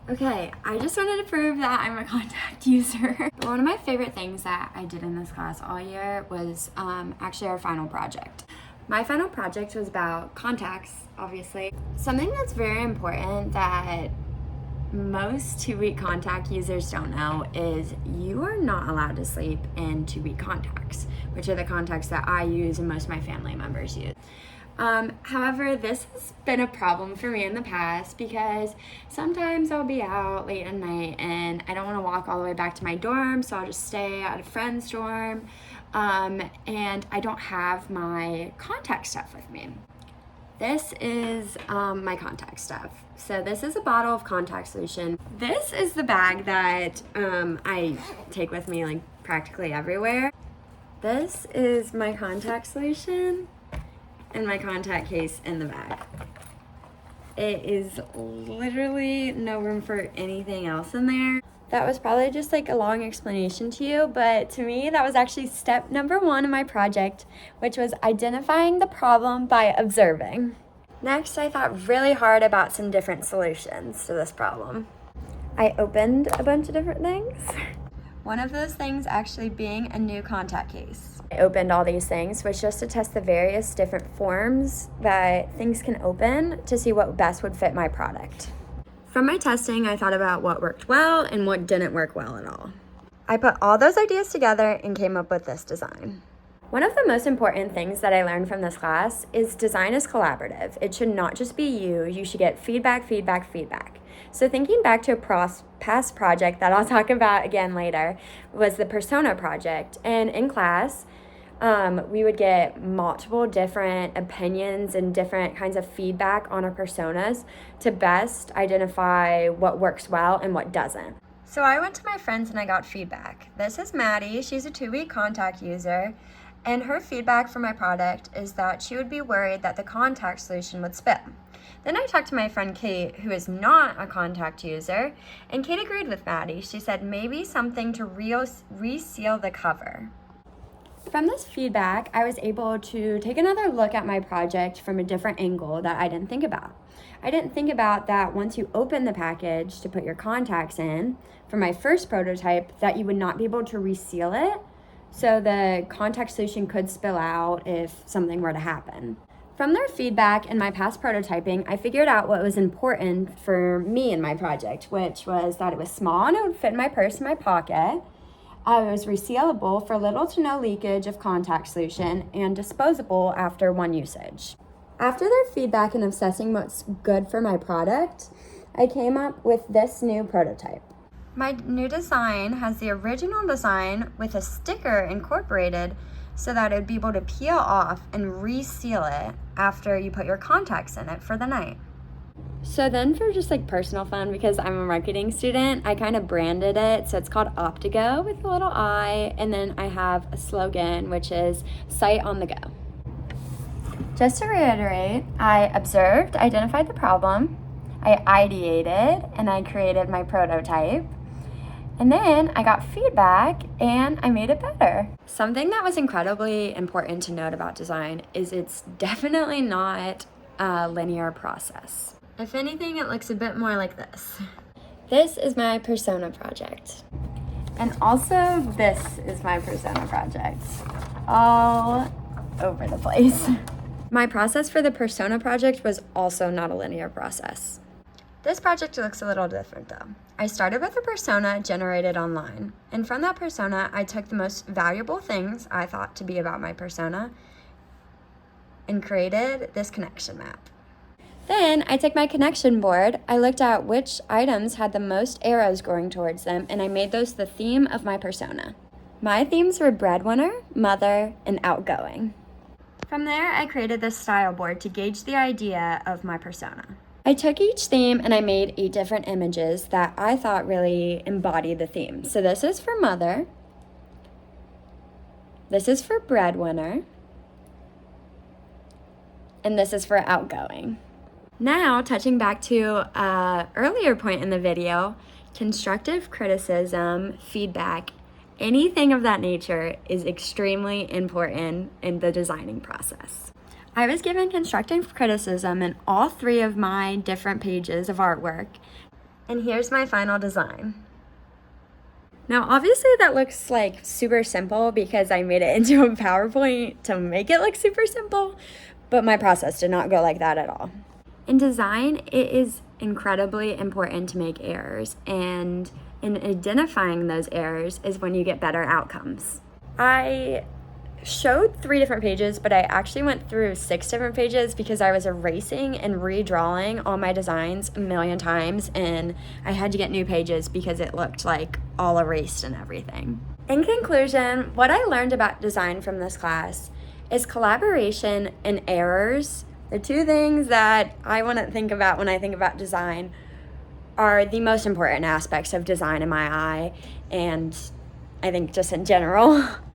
Okay, I just wanted to prove that I'm a contact user. One of my favorite things that I did in this class all year was actually our final project. My final project was about contacts, obviously. Something that's very important that most 2-week contact users don't know is you are not allowed to sleep in 2-week contacts, which are the contacts that I use and most of my family members use. However, this has been a problem for me in the past because sometimes I'll be out late at night and I don't want to walk all the way back to my dorm, so I'll just stay at a friend's dorm, and I don't have my contact stuff with me. This is my contact stuff. So this is a bottle of contact solution. This is the bag that I take with me like practically everywhere. This is my contact solution and my contact case in the bag. It is literally no room for anything else in there. That was probably just like a long explanation to you, but to me that was actually step number 1 in my project, which was identifying the problem by observing. Next, I thought really hard about some different solutions to this problem. I opened a bunch of different things. One of those things actually being a new contact case. I opened all these things, which just to test the various different forms that things can open to see what best would fit my product. From my testing, I thought about what worked well and what didn't work well at all. I put all those ideas together and came up with this design. One of the most important things that I learned from this class is design is collaborative. It should not just be you. You should get feedback. So thinking back to a past project that I'll talk about again later was the persona project. And in class, we would get multiple different opinions and different kinds of feedback on our personas to best identify what works well and what doesn't. So I went to my friends and I got feedback. This is Maddie. She's a 2-week contact user. And her feedback for my product is that she would be worried that the contact solution would spill. Then I talked to my friend Kate, who is not a contact user, and Kate agreed with Maddie. She said maybe something to reseal the cover. From this feedback, I was able to take another look at my project from a different angle that I didn't think about. I didn't think about that once you open the package to put your contacts in, for my first prototype, that you would not be able to reseal it, so the contact solution could spill out if something were to happen. From their feedback and my past prototyping, I figured out what was important for me in my project, which was that it was small and it would fit in my purse and my pocket. It was resealable for little to no leakage of contact solution and disposable after one usage. After their feedback and assessing what's good for my product, I came up with this new prototype. My new design has the original design with a sticker incorporated so that it would be able to peel off and reseal it after you put your contacts in it for the night. So then for just like personal fun, because I'm a marketing student, I kind of branded it. So it's called Optigo with a little I, and then I have a slogan, which is Sight on the Go. Just to reiterate, I observed, identified the problem, I ideated, and I created my prototype. And then I got feedback and I made it better. Something that was incredibly important to note about design is it's definitely not a linear process. If anything, it looks a bit more like this. This is my persona project. And also this is my persona project. All over the place. My process for the persona project was also not a linear process. This project looks a little different though. I started with a persona generated online, and from that persona, I took the most valuable things I thought to be about my persona and created this connection map. Then I took my connection board, I looked at which items had the most arrows going towards them, and I made those the theme of my persona. My themes were breadwinner, mother, and outgoing. From there, I created this style board to gauge the idea of my persona. I took each theme and I made 8 different images that I thought really embodied the theme. So this is for mother, this is for breadwinner, and this is for outgoing. Now, touching back to an earlier point in the video, constructive criticism, feedback, anything of that nature is extremely important in the designing process. I was given constructive criticism in all 3 of my different pages of artwork. And here's my final design. Now, obviously that looks like super simple because I made it into a PowerPoint to make it look super simple, but my process did not go like that at all. In design, it is incredibly important to make errors, and in identifying those errors is when you get better outcomes. I showed 3 different pages, but I actually went through 6 different pages because I was erasing and redrawing all my designs a million times, and I had to get new pages because it looked like all erased and everything. In conclusion, what I learned about design from this class is collaboration and errors. The 2 things that I want to think about when I think about design are the most important aspects of design in my eye, and I think just in general.